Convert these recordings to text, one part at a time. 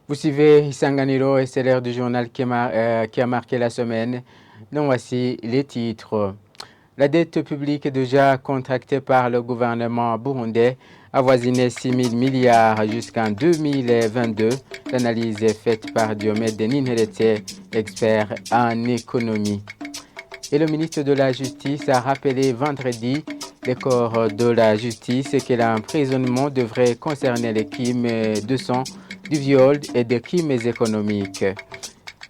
Vous suivez Isanganiro et c'est l'heure du journal qui a marqué la semaine. Donc voici les titres. La dette publique déjà contractée par le gouvernement burundais avoisinait 6 000 milliards jusqu'en 2022. L'analyse est faite par Diomède Ninherete, expert en économie. Et le ministre de la Justice a rappelé vendredi les corps de la justice que l'emprisonnement devrait concerner les crimes de sang, du viol et des crimes économiques.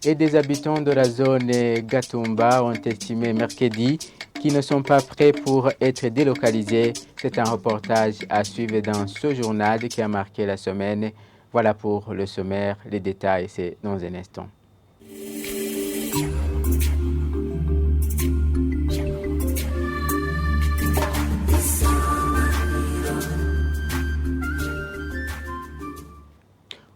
Et des habitants de la zone Gatumba ont estimé mercredi qu'ils ne sont pas prêts pour être délocalisés. C'est un reportage à suivre dans ce journal qui a marqué la semaine. Voilà pour le sommaire. Les détails, c'est dans un instant.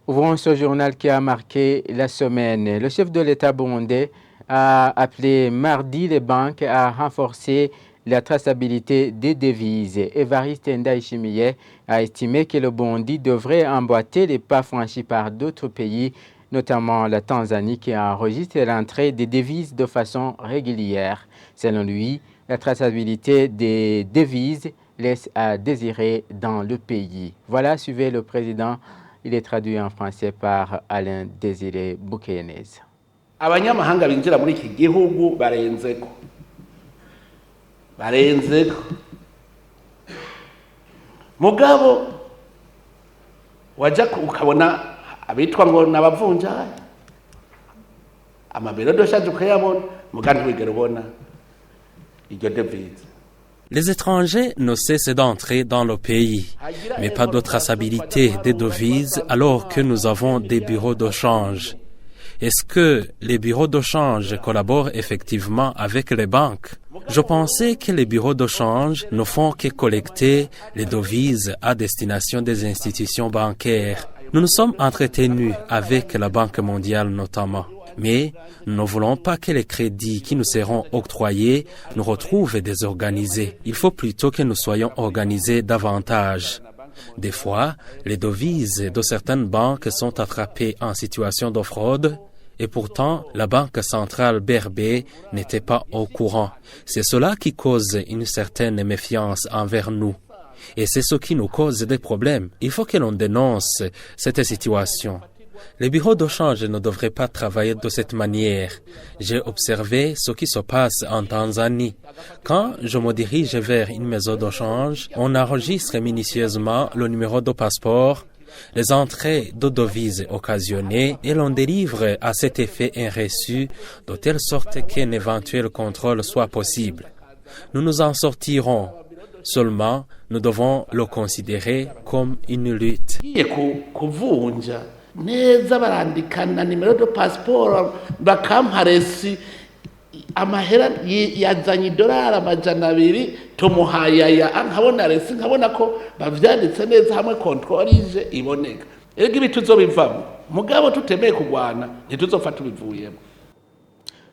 Ouvrons ce journal qui a marqué la semaine. Le chef de l'État burundais a appelé mardi les banques à renforcer la traçabilité des devises. Évariste Ndayishimiye a estimé que le Burundi devrait emboîter les pas franchis par d'autres pays, notamment la Tanzanie qui enregistre l'entrée des devises de façon régulière. Selon lui, la traçabilité des devises laisse à désirer dans le pays. Voilà, suivez le président. Il est traduit en français par Alain Désiré Boukeyenez. Abanyamahanga binjira muri iki gihugu barenzeko mugabo waja ukabona abitwa ngo nabavunjaye amabiro doshaje ukayabona mugandi wigera ubona iryo devise. Les étrangers ne cessent d'entrer dans le pays, mais pas de traçabilité des devises alors que nous avons des bureaux de change. Est-ce que les bureaux de change collaborent effectivement avec les banques? Je pensais que les bureaux de change ne font que collecter les devises à destination des institutions bancaires. Nous nous sommes entretenus avec la Banque mondiale notamment. Mais nous ne voulons pas que les crédits qui nous seront octroyés nous retrouvent désorganisés. Il faut plutôt que nous soyons organisés davantage. Des fois, les devises de certaines banques sont attrapées en situation de fraude et pourtant la Banque centrale BRB n'était pas au courant. C'est cela qui cause une certaine méfiance envers nous. Et c'est ce qui nous cause des problèmes. Il faut que l'on dénonce cette situation. Les bureaux de change ne devraient pas travailler de cette manière. J'ai observé ce qui se passe en Tanzanie. Quand je me dirige vers une maison de change, on enregistre minutieusement le numéro de passeport, les entrées de devises occasionnées et l'on délivre à cet effet un reçu de telle sorte qu'un éventuel contrôle soit possible. Nous nous en sortirons. Seulement, nous devons le considérer comme une lutte. Neza barandikana nimero de passeport bakamparesi amahera yazanye $200 tumuhayaya nkabona resi nkabona ko bavyanditse neza hamwe controlise iboneka ego ibi tuzobivamo mugabo tutemeye kugwana ntituzofata ubivuyemo.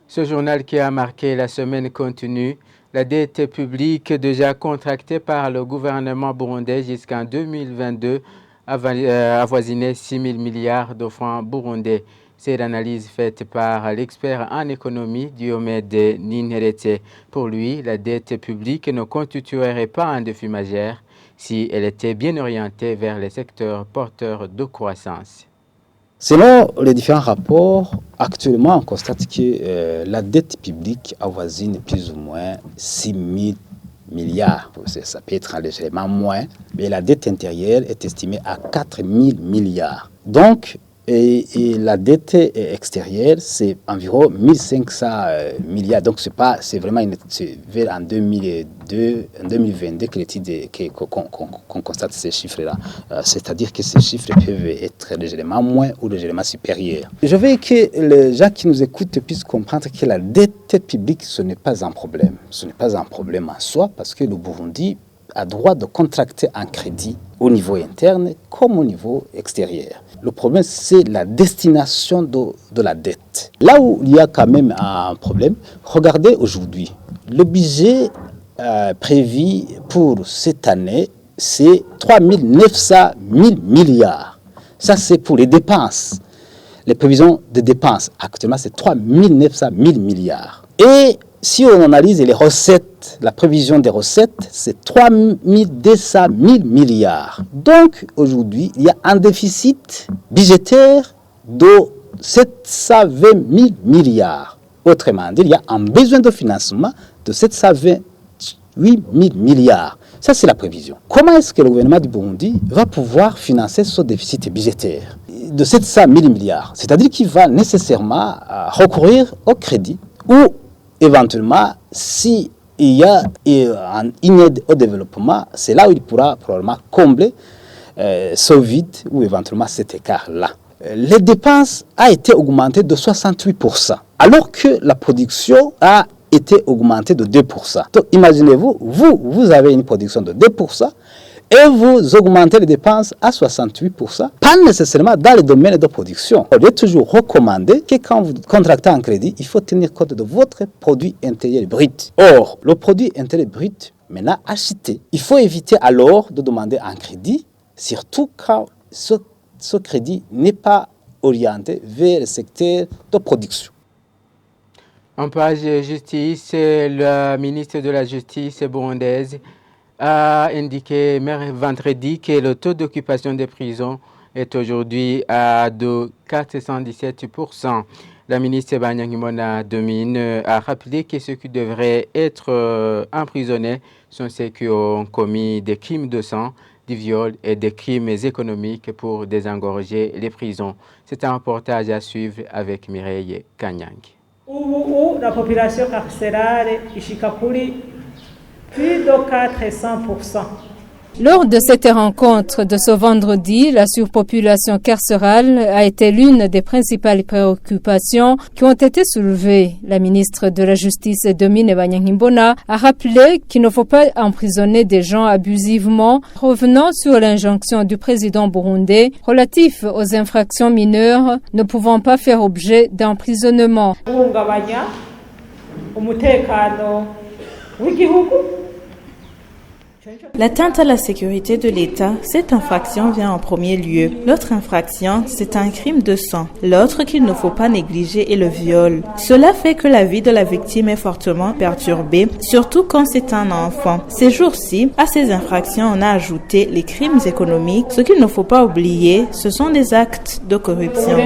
Ce journal qui a marqué la semaine continue. La dette publique déjà contractée par le gouvernement burundais jusqu'en 2022 avoisinait 6 000 milliards de francs burundais. C'est l'analyse faite par l'expert en économie Diomède Ninherete. Pour lui, la dette publique ne constituerait pas un défi majeur si elle était bien orientée vers les secteurs porteurs de croissance. Selon les différents rapports, actuellement on constate que la dette publique avoisine plus ou moins 6 000 milliards. Ça peut être légèrement moins, mais la dette intérieure est estimée à 4 000 milliards. Donc, et la dette extérieure, c'est environ 1500 milliards. Donc, c'est vraiment vers en 2022 qu'on constate ces chiffres-là. C'est-à-dire que ces chiffres peuvent être légèrement moins ou légèrement supérieurs. Je veux que les gens qui nous écoutent puissent comprendre que la dette publique, ce n'est pas un problème. Ce n'est pas un problème en soi parce que le Burundi a droit de contracter un crédit au niveau interne comme au niveau extérieur. Le problème, c'est la destination de la dette. Là où il y a quand même un problème, regardez aujourd'hui, le budget prévu pour cette année, c'est 3 900 000 milliards. Ça, c'est pour les dépenses. les prévisions de dépenses, actuellement, c'est 3 900 000 milliards. Et si on analyse les recettes, la prévision des recettes, c'est 3 200 000 milliards. Donc, aujourd'hui, il y a un déficit budgétaire de 720 000 milliards. Autrement dit, il y a un besoin de financement de 728 000 milliards. Ça, c'est la prévision. Comment est-ce que le gouvernement du Burundi va pouvoir financer ce déficit budgétaire de 700 000 milliards? C'est-à-dire qu'il va nécessairement recourir au crédit ou éventuellement, s'il y a une aide au développement, c'est là où il pourra probablement combler ce vide ou éventuellement cet écart-là. Les dépenses ont été augmentées de 68%, alors que la production a été augmentée de 2%. Donc imaginez-vous, vous avez une production de 2% et vous augmentez les dépenses à 68%, pas nécessairement dans le domaine de production. Il est toujours recommandé que quand vous contractez un crédit, il faut tenir compte de votre produit intérieur brut. Or, le produit intérieur brut, maintenant acheté, il faut éviter alors de demander un crédit, surtout quand ce crédit n'est pas orienté vers le secteur de production. En page justice, le ministre de la Justice burundaise a indiqué vendredi que le taux d'occupation des prisons est aujourd'hui à de 417%. La ministre Banyankimona Domine a rappelé que ceux qui devraient être emprisonnés sont ceux qui ont commis des crimes de sang, du viol et des crimes économiques pour désengorger les prisons. C'est un reportage à suivre avec Mireille Kanyang. La population carcérale ishika kuri plus de 400%. Lors de cette rencontre de ce vendredi, la surpopulation carcérale a été l'une des principales préoccupations qui ont été soulevées. La ministre de la Justice, Domine Banyankimbona, a rappelé qu'il ne faut pas emprisonner des gens abusivement, revenant sur l'injonction du président burundais relatif aux infractions mineures ne pouvant pas faire objet d'emprisonnement. L'atteinte à la sécurité de l'État, cette infraction vient en premier lieu. L'autre infraction, c'est un crime de sang. L'autre qu'il ne faut pas négliger est le viol. Cela fait que la vie de la victime est fortement perturbée, surtout quand c'est un enfant. Ces jours-ci, à ces infractions, on a ajouté les crimes économiques. Ce qu'il ne faut pas oublier, ce sont des actes de corruption.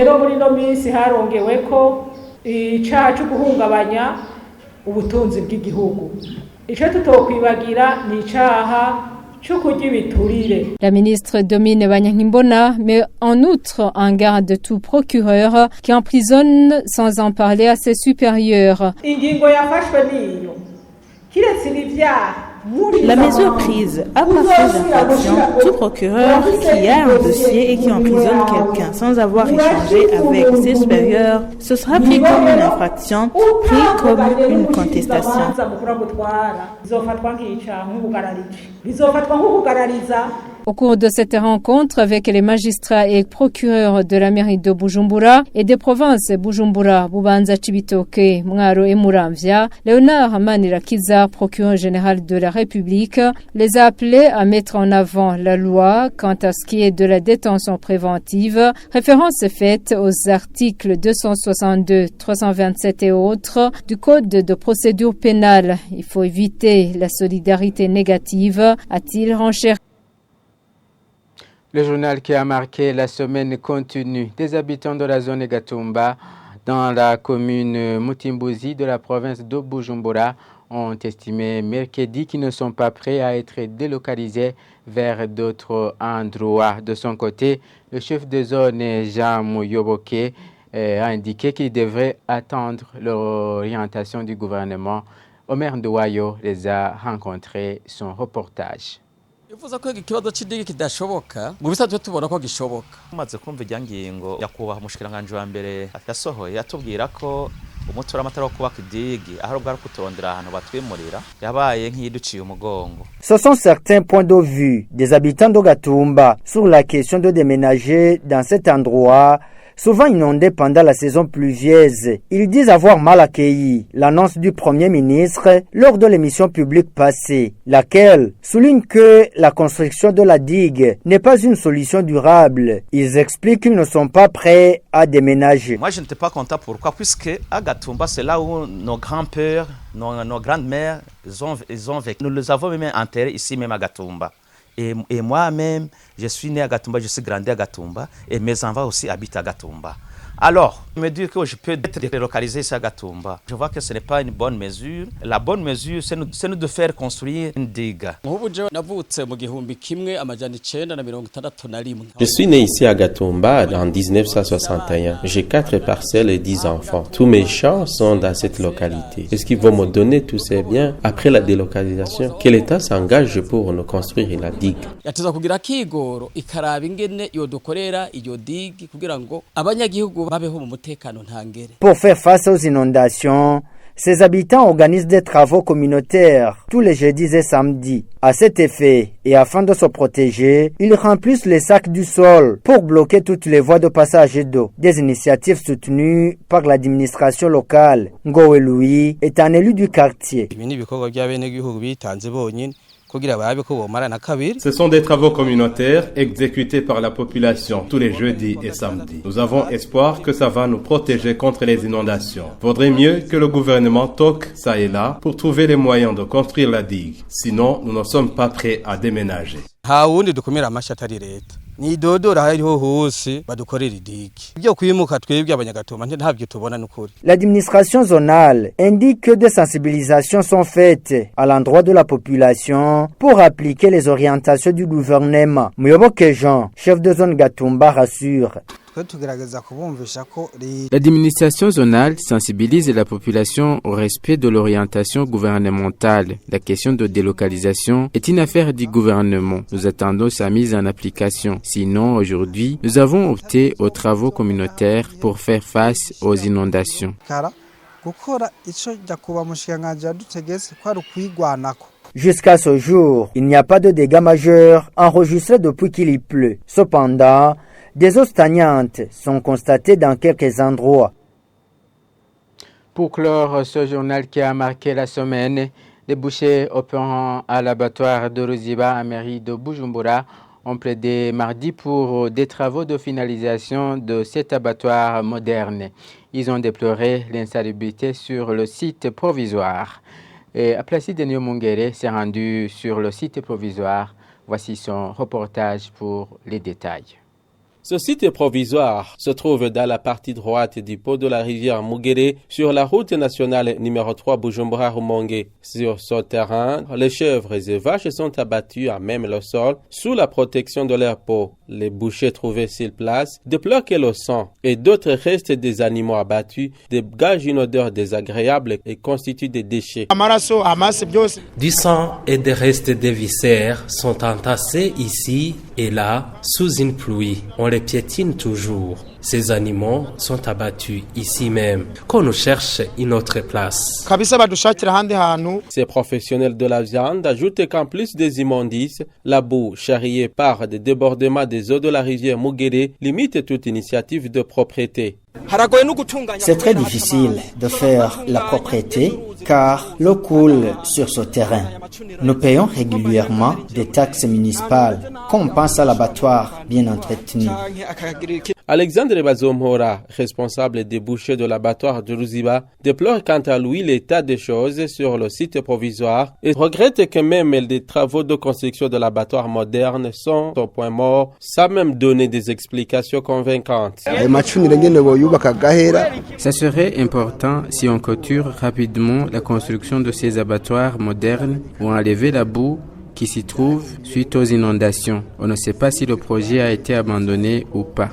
La ministre Domine Banyankimbona met en outre en garde tout procureur qui emprisonne sans en parler à ses supérieurs. La mesure prise, à part ces infractions, tout procureur qui a un dossier et qui emprisonne quelqu'un sans avoir échangé avec ses supérieurs, ce sera pris comme une infraction, pris comme une contestation. Au cours de cette rencontre avec les magistrats et procureurs de la mairie de Bujumbura et des provinces Bujumbura, Bubanza, Cibitoke, Mwaro et Muramvya, Léonard Manirakiza, procureur général de la République, les a appelés à mettre en avant la loi quant à ce qui est de la détention préventive, référence faite aux articles 262, 327 et autres du Code de procédure pénale. Il faut éviter la solidarité négative, a-t-il renchéri. Le journal qui a marqué la semaine continue des habitants de la zone Gatumba dans la commune Mutimbuzi de la province de Bujumbura ont estimé mercredi qu'ils ne sont pas prêts à être délocalisés vers d'autres endroits. De son côté, le chef de zone Jean Mouyoboke a indiqué qu'il devrait attendre l'orientation du gouvernement. Omer Ndouayo les a rencontrés. Son reportage. Ivuza ko ikibazo c'indege kidashoboka mu bisanzwe tubona ko gishoboka. Umaze kumva iryangingo yakubaha umushikiranganje wa mbere yasohoye atubwira ko umuti w'amatara wo kubaka idigi aho bwari kuturondera ahantu batwimurira yabaye nk'iduciye umugongo. Ce sont certains points de vue des habitants de Gatumba sur la question de déménager dans cet endroit souvent inondé pendant la saison pluvieuse. Ils disent avoir mal accueilli l'annonce du Premier ministre lors de l'émission publique passée, laquelle souligne que la construction de la digue n'est pas une solution durable. Ils expliquent qu'ils ne sont pas prêts à déménager. Moi, je n'étais pas content. Pourquoi? Puisque à Gatumba, c'est là où nos grands-pères, nos grandes-mères, ils ont vécu. Nous les avons même enterrés ici même à Gatumba. Et moi-même, je suis né à Gatumba, je suis grandi à Gatumba, et mes enfants aussi habitent à Gatumba. Alors, me dire que je peux être délocalisé ici à Gatumba, je vois que ce n'est pas une bonne mesure. La bonne mesure, c'est nous de faire construire une digue. Je suis né ici à Gatumba en 1961. J'ai 4 parcelles et 10 enfants. Tous mes champs sont dans cette localité. Est-ce qu'ils vont me donner tous ces biens après la délocalisation? Quel État s'engage pour nous construire la digue? Pour faire face aux inondations, ces habitants organisent des travaux communautaires tous les jeudis et samedis. À cet effet, et afin de se protéger, ils remplissent les sacs du sol pour bloquer toutes les voies de passage d'eau. Des initiatives soutenues par l'administration locale. Ngowe Louis est un élu du quartier. Ce sont des travaux communautaires exécutés par la population tous les jeudis et samedis. Nous avons espoir que ça va nous protéger contre les inondations. Vaudrait mieux que le gouvernement toque ça et là pour trouver les moyens de construire la digue. Sinon, nous ne sommes pas prêts à déménager. L'administration zonale indique que des sensibilisations sont faites à l'endroit de la population pour appliquer les orientations du gouvernement. Muyoboke Jean, chef de zone Gatumba, rassure. L'administration zonale sensibilise la population au respect de l'orientation gouvernementale. La question de délocalisation est une affaire du gouvernement. Nous attendons sa mise en application. Sinon, aujourd'hui, nous avons opté aux travaux communautaires pour faire face aux inondations. Jusqu'à ce jour, il n'y a pas de dégâts majeurs enregistrés depuis qu'il y pleut. Cependant, des eaux stagnantes sont constatées dans quelques endroits. Pour clore ce journal qui a marqué la semaine, les bouchers opérant à l'abattoir de Ruziba à mairie de Bujumbura ont plaidé mardi pour des travaux de finalisation de cet abattoir moderne. Ils ont déploré l'insalubrité sur le site provisoire. Et Placide Nyomungere s'est rendu sur le site provisoire. Voici son reportage pour les détails. Ce site provisoire se trouve dans la partie droite du pont de la rivière Mugere sur la route nationale numéro 3 Bujumbura-Rumonge. Sur ce terrain, les chèvres et vaches sont abattues à même le sol sous la protection de leur peau. Les bouchers trouvés sur place déplorent que le sang et d'autres restes des animaux abattus dégagent une odeur désagréable et constituent des déchets. Du sang et des restes des viscères sont entassés ici et là sous une pluie. On les piétine toujours. Ces animaux sont abattus ici même. Qu'on nous cherche une autre place. Ces professionnels de la viande ajoutent qu'en plus des immondices, la boue charriée par des débordements des eaux de la rivière Mugere limite toute initiative de propriété. C'est très difficile de faire la propriété car l'eau coule sur ce terrain. Nous payons régulièrement des taxes municipales qu'on pense à l'abattoir bien entretenu. Alexandre Bazomhora, responsable des bouchers de l'abattoir de Ruziba, déplore quant à lui l'état des choses sur le site provisoire et regrette que même les travaux de construction de l'abattoir moderne sont au point mort sans même donner des explications convaincantes. Ça serait important si on clôture rapidement la construction de ces abattoirs modernes ou enlever la boue qui s'y trouve suite aux inondations. On ne sait pas si le projet a été abandonné ou pas.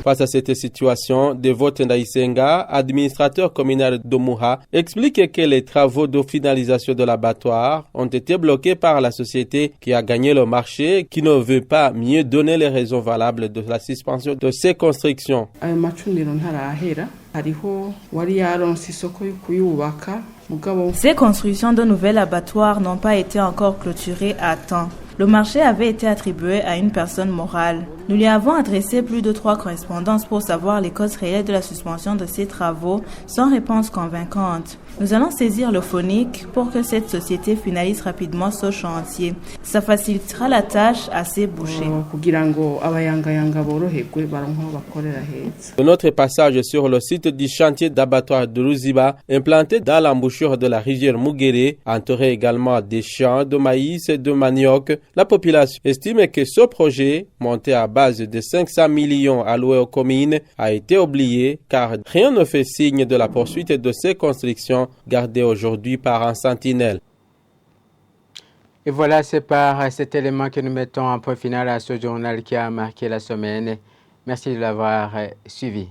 Face à cette situation, Devote Ndaïsenga, administrateur communal d'Omuha, explique que les travaux de finalisation de l'abattoir ont été bloqués par la société qui a gagné le marché, qui ne veut pas mieux donner les raisons valables de la suspension de ces constructions. Ces constructions de nouvel abattoir n'ont pas été encore clôturées à temps. Le marché avait été attribué à une personne morale. Nous lui avons adressé plus de 3 correspondances pour savoir les causes réelles de la suspension de ces travaux sans réponse convaincante. Nous allons saisir le phonique pour que cette société finalise rapidement ce chantier. Ça facilitera la tâche à ces bouchers. De notre passage sur le site du chantier d'abattoir de Ruziba, implanté dans l'embouchure de la rivière Mugere, entouré également des champs de maïs et de manioc, la population estime que ce projet, monté à base de 500 millions alloués aux communes, a été oublié car rien ne fait signe de la poursuite de ces constructions gardées aujourd'hui par un sentinelle. Et voilà, c'est par cet élément que nous mettons un point final à ce journal qui a marqué la semaine. Merci de l'avoir suivi.